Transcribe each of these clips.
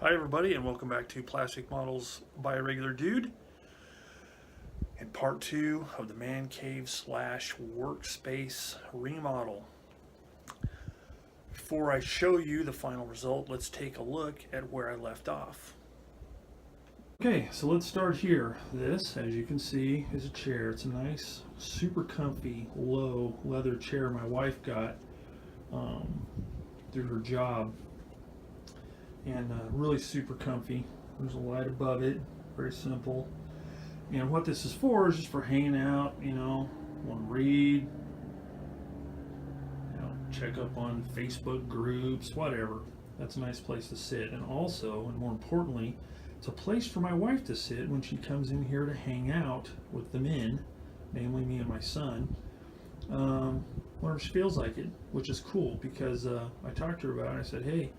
Hi everybody, and welcome back to Plastic Models by a Regular Dude in part 2 of the man cave slash workspace remodel. Before I show you the final result, let's take a look at where I left off. Okay, so let's start here. This, as you can see, is a chair. It's a nice, super comfy, low leather chair my wife got through her job. And really super comfy. There's a light above it, very simple. And what this is for is just for hanging out, want to read, check up on Facebook groups, whatever. That's a nice place to sit. And also, and more importantly, it's a place for my wife to sit when she comes in here to hang out with the men, namely me and my son, whenever she feels like it, which is cool because I talked to her about it. I said, hey,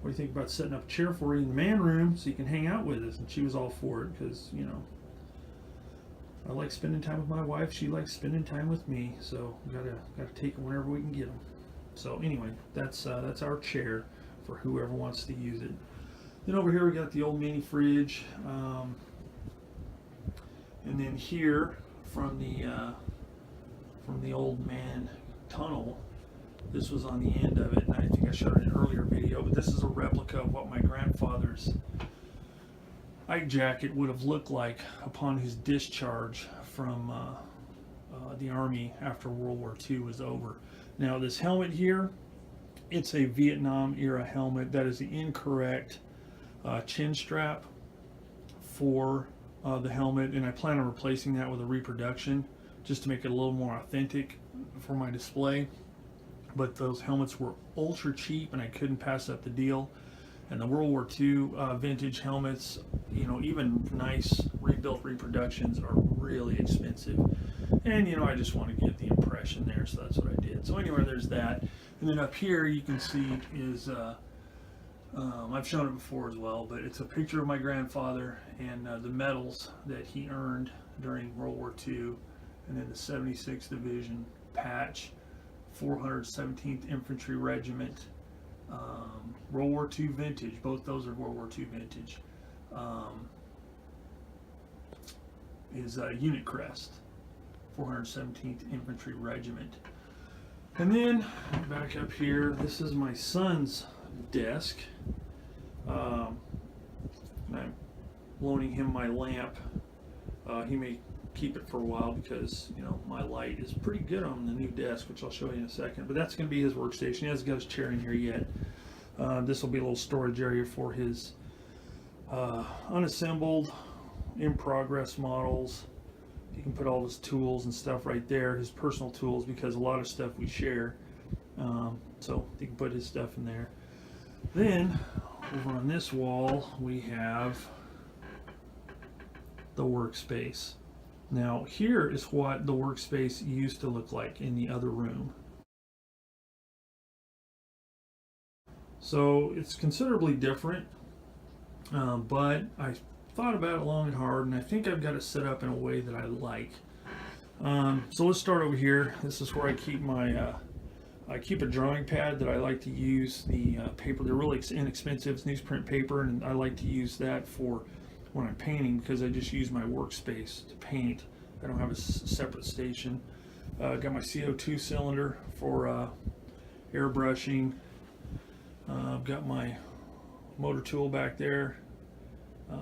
what do you think about setting up a chair for you in the man room so you can hang out with us? And she was all for it because, I like spending time with my wife. She likes spending time with me. So gotta take it whenever we can get them. So anyway, that's our chair for whoever wants to use it. Then over here we got the old mini fridge, and then here from the old man tunnel. This was on the end of it, and I think I showed it in an earlier video, but this is a replica of what my grandfather's Ike jacket would have looked like upon his discharge from the Army after World War II was over. Now this helmet here, it's a Vietnam era helmet. That is the incorrect chin strap for the helmet, and I plan on replacing that with a reproduction just to make it a little more authentic for my display. But those helmets were ultra cheap and I couldn't pass up the deal. And the World War II vintage helmets, even nice rebuilt reproductions are really expensive. And I just want to get the impression there, so that's what I did. So anyway, there's that. And then up here you can see is, I've shown it before as well, but it's a picture of my grandfather and the medals that he earned during World War II, and then the 76th Division patch, 417th Infantry Regiment, World War II vintage. Both those are World War II vintage. Is Unit Crest, 417th Infantry Regiment. And then back up here, this is my son's desk. I'm loaning him my lamp. He may keep it for a while because my light is pretty good on the new desk, which I'll show you in a second. But that's going to be his workstation. He hasn't got his chair in here yet. This will be a little storage area for his unassembled, in progress models. He can put all his tools and stuff right there, his personal tools, because a lot of stuff we share. So he can put his stuff in there. Then over on this wall we have the workspace. Now here is what the workspace used to look like in the other room. So it's considerably different, but I thought about it long and hard, and I think I've got it set up in a way that I like. So let's start over here. This is where I keep my I keep a drawing pad that I like to use. The paper, they're really inexpensive. It's newsprint paper, and I like to use that for when I'm painting because I just use my workspace to paint. I don't have a separate station. Got my CO2 cylinder for airbrushing. I've got my motor tool back there, a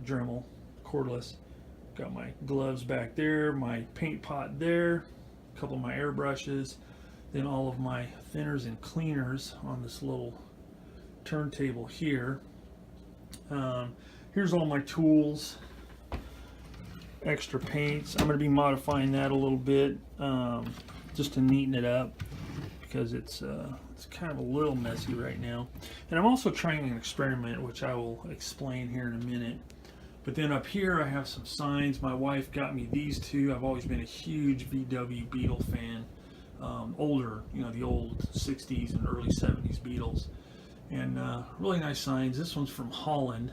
Dremel, cordless. Got my gloves back there, my paint pot there, a couple of my airbrushes, then all of my thinners and cleaners on this little turntable here. Here's all my tools, extra paints. I'm going to be modifying that a little bit just to neaten it up because it's kind of a little messy right now. And I'm also trying an experiment, which I will explain here in a minute. But then up here I have some signs. My wife got me these two. I've always been a huge VW Beetle fan. Older, the old 60s and early 70s Beetles. And really nice signs. This one's from Holland.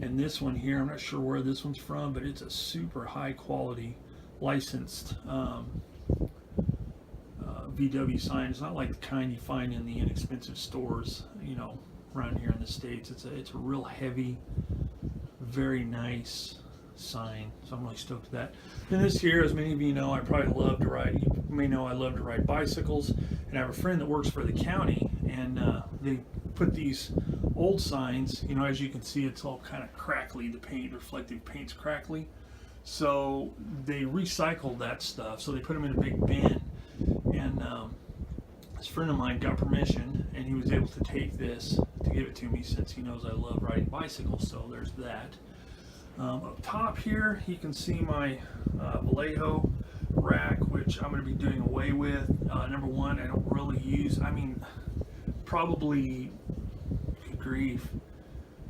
And this one here, I'm not sure where this one's from, but it's a super high quality licensed VW sign. It's not like the kind you find in the inexpensive stores, around here in the States. It's a real heavy, very nice sign, so I'm really stoked with that. And this here, as many of you know, I probably love to ride. You may know I love to ride bicycles, and I have a friend that works for the county, and they put these old signs. You know, as you can see, it's all kind of crackly. The paint, reflective paint's crackly. So they recycled that stuff. So they put them in a big bin, and this friend of mine got permission, and he was able to take this to give it to me since he knows I love riding bicycles. So there's that. Up top here, you can see my Vallejo rack, which I'm going to be doing away with. Number one, I don't really use. I mean, probably, good grief,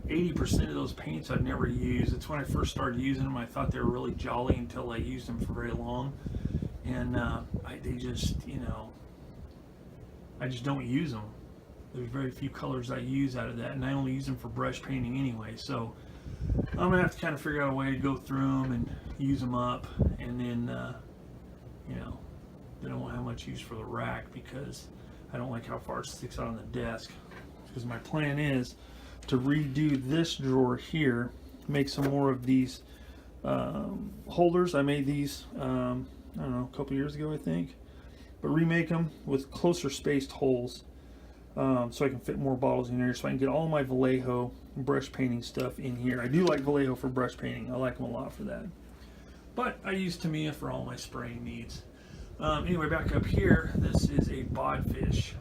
80% of those paints I've never used. It's when I first started using them, I thought they were really jolly until I used them for very long, and they just, you know, I just don't use them. There's very few colors I use out of that, and I only use them for brush painting anyway. So I'm gonna have to kind of figure out a way to go through them and use them up, and then you know, then I won't have much use for the rack because I don't like how far it sticks out on the desk. Because my plan is to redo this drawer here, make some more of these holders. I made these I don't know, a couple years ago, I think, but remake them with closer spaced holes, so I can fit more bottles in there, so I can get all my Vallejo brush painting stuff in here. I do like Vallejo for brush painting. I like them a lot for that. But I use Tamiya for all my spraying needs. Anyway, back up here, this is a bodfish.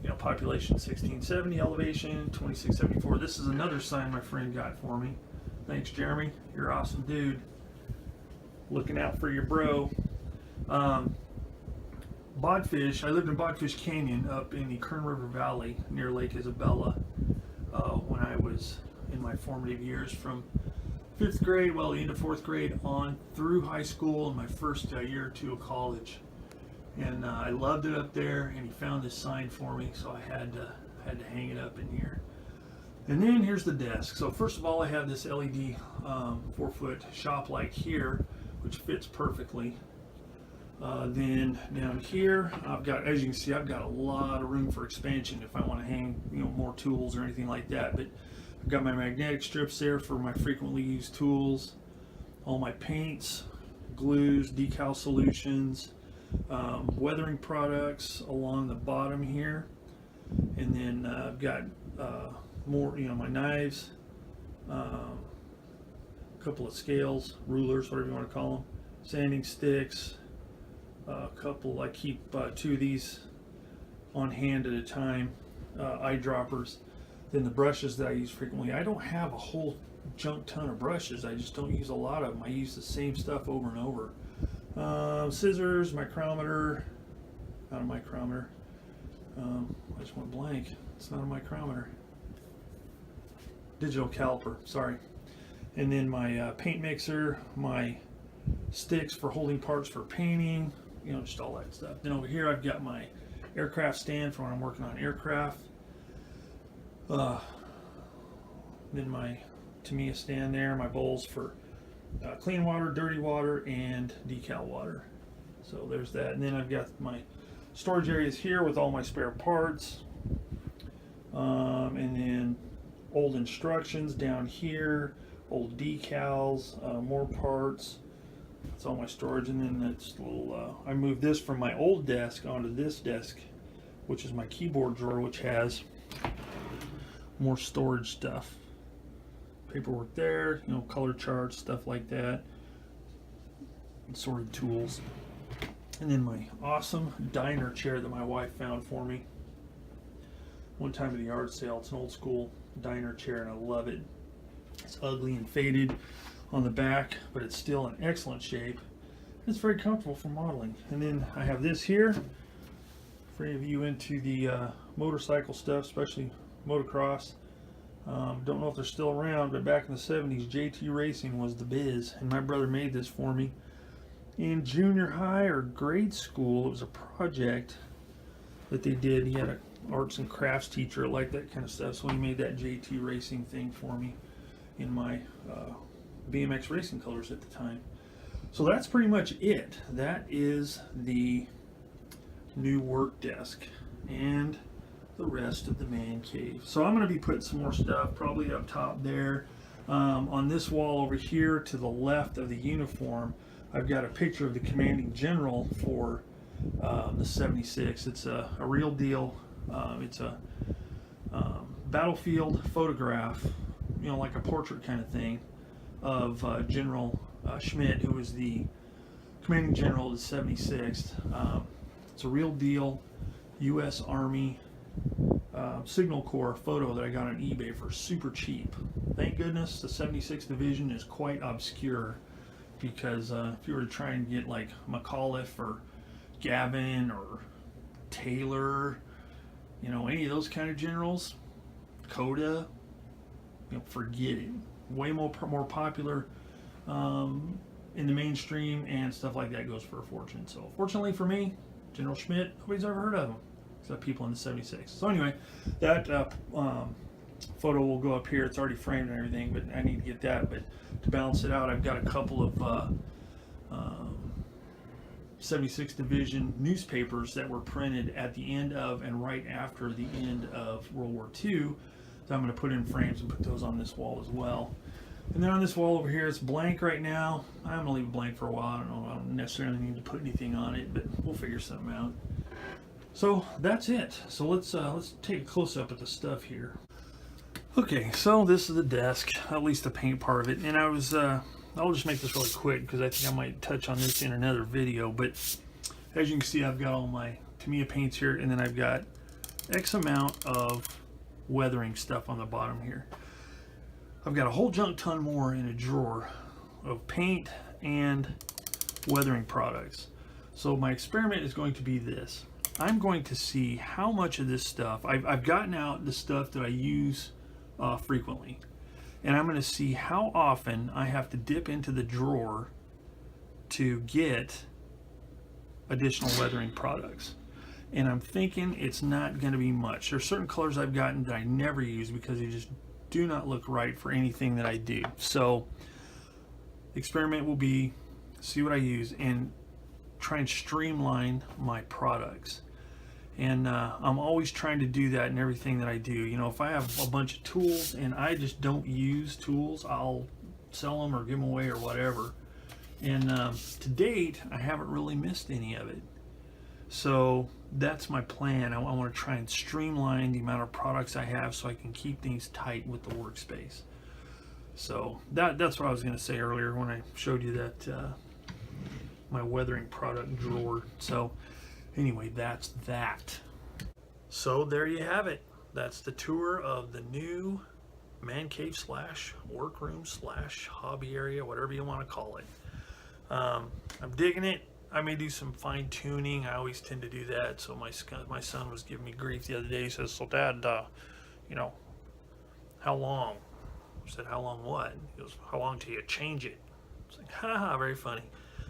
You know, population 1670, elevation 2674. This is another sign my friend got for me. Thanks, Jeremy. You're an awesome dude. Looking out for your bro. Bodfish, I lived in Bodfish Canyon up in the Kern River Valley near Lake Isabella when I was in my formative years from 5th grade, well, the end of 4th grade on through high school and my first year or two of college. And I loved it up there, and he found this sign for me, so I had to hang it up in here. And then here's the desk. So first of all, I have this LED 4-foot shop light here, which fits perfectly. Then down here, I've got, as you can see, I've got a lot of room for expansion if I want to hang, you know, more tools or anything like that. But I've got my magnetic strips there for my frequently used tools, all my paints, glues, decal solutions, weathering products along the bottom here, and then I've got more, you know, my knives, a couple of scales, rulers, whatever you want to call them, sanding sticks. A couple, I keep 2 of these on hand at a time, eyedroppers. Then the brushes that I use frequently. I don't have a whole junk ton of brushes. I just don't use a lot of them. I use the same stuff over and over. Scissors, micrometer, not a micrometer. I just went blank. It's not a micrometer. Digital caliper, sorry. And then my paint mixer, my sticks for holding parts for painting, you know, just all that stuff. Then over here I've got my aircraft stand for when I'm working on aircraft. Then my Tamiya stand there, my bowls for clean water, dirty water, and decal water. So there's that. And then I've got my storage areas here with all my spare parts. And then old instructions down here, old decals, more parts. That's all my storage. And then that's a little, I moved this from my old desk onto this desk, which is my keyboard drawer, which has more storage stuff. Paperwork there, you know, color charts, stuff like that. Sorted tools. And then my awesome diner chair that my wife found for me one time at the yard sale. It's an old school diner chair and I love it. It's ugly and faded on the back, but it's still in excellent shape. It's very comfortable for modeling. And then I have this here for any of you into the motorcycle stuff, especially motocross. Don't know if they're still around, but back in the 70s, JT Racing was the biz, and my brother made this for me in junior high or grade school. It was a project that they did. He had an arts and crafts teacher that liked that kind of stuff, so he made that JT Racing thing for me in my BMX racing colors at the time. So that's pretty much it. That is the new work desk, and the rest of the man cave. So I'm going to be putting some more stuff probably up top there. On this wall over here to the left of the uniform, I've got a picture of the commanding general for the 76. It's a real deal. It's a battlefield photograph, you know, like a portrait kind of thing, of General Schmidt, who was the commanding general of the 76th. It's a real deal U.S. Army Signal Corps photo that I got on eBay for super cheap. Thank goodness the 76th Division is quite obscure, because if you were to try and get like McAuliffe or Gavin or Taylor, you know, any of those kind of generals, Coda, you know, forget it. Way more popular in the mainstream, and stuff like that goes for a fortune. So fortunately for me, General Schmidt, nobody's ever heard of him except people in the 76. So anyway, that photo will go up here. It's already framed and everything, but I need to get that. But to balance it out, I've got a couple of 76th Division newspapers that were printed at the end of and right after the end of World War II. So I'm going to put in frames and put those on this wall as well. And then on this wall over here, it's blank right now. I'm going to leave it blank for a while. I don't know. I don't necessarily need to put anything on it, but we'll figure something out. So that's it. So let's take a close up at the stuff here. Okay, so this is the desk, at least the paint part of it. And I'll just make this really quick because I think I might touch on this in another video. But as you can see, I've got all my Tamiya paints here, and then I've got X amount of weathering stuff on the bottom here. I've got a whole junk ton more in a drawer of paint and weathering products. So my experiment is going to be this. I'm going to see how much of this stuff, I've gotten out the stuff that I use frequently. And I'm going to see how often I have to dip into the drawer to get additional weathering products. And I'm thinking it's not going to be much. There's certain colors I've gotten that I never use because they just do not look right for anything that I do. So the experiment will be see what I use and try and streamline my products. And I'm always trying to do that in everything that I do. You know, if I have a bunch of tools and I just don't use tools, I'll sell them or give them away or whatever. And to date, I haven't really missed any of it. So that's my plan. I want to try and streamline the amount of products I have so I can keep things tight with the workspace. So that's what I was going to say earlier when I showed you that my weathering product drawer. So anyway, that's that. So there you have it. That's the tour of the new man cave slash workroom slash hobby area, whatever you want to call it. I'm digging it. I may do some fine tuning. I always tend to do that. So my son was giving me grief the other day. He says, "So Dad, you know, how long?" I said, "How long what?" He goes, "How long till you change it?" I was like, haha, very funny.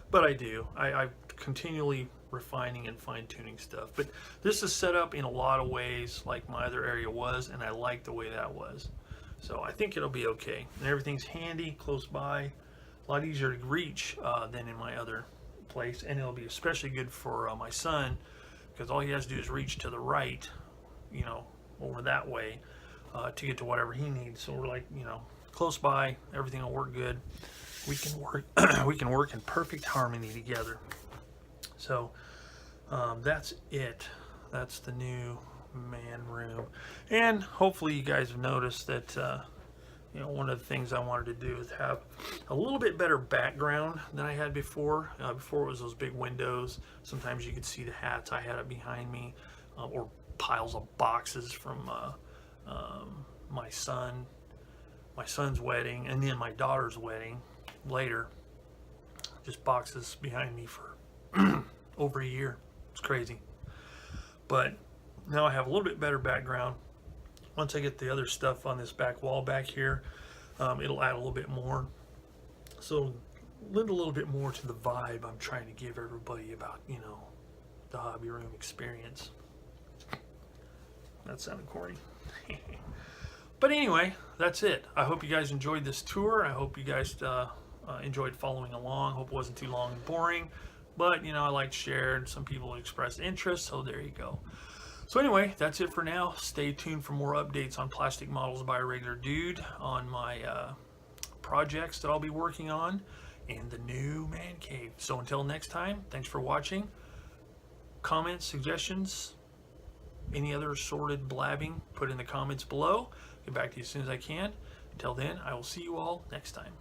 But I do. I'm continually refining and fine tuning stuff. But this is set up in a lot of ways like my other area was, and I like the way that was. So I think it'll be okay. And everything's handy, close by, a lot easier to reach than in my other place. And it'll be especially good for my son, because all he has to do is reach to the right, you know, over that way to get to whatever he needs. So we're like, you know, close by, everything will work good. We can work we can work in perfect harmony together. So that's it. That's the new man room. And hopefully you guys have noticed that you know, one of the things I wanted to do is have a little bit better background than I had before. Before it was those big windows. Sometimes you could see the hats I had up behind me, or piles of boxes from my son's wedding, and then my daughter's wedding later. Just boxes behind me for over a year. It's crazy. But now I have a little bit better background. Once I get the other stuff on this back wall back here, it'll add a little bit more. So lend a little bit more to the vibe I'm trying to give everybody about, you know, the hobby room experience. That sounded corny. But anyway, that's it. I hope you guys enjoyed this tour. I hope you guys enjoyed following along. Hope it wasn't too long and boring. But, you know, I like to share, and some people expressed interest, so there you go. So anyway, that's it for now. Stay tuned for more updates on Plastic Models by a Regular Dude, on my projects that I'll be working on in the new man cave. So until next time, thanks for watching. Comments, suggestions, any other assorted blabbing, put in the comments below. Get back to you as soon as I can. Until then, I will see you all next time.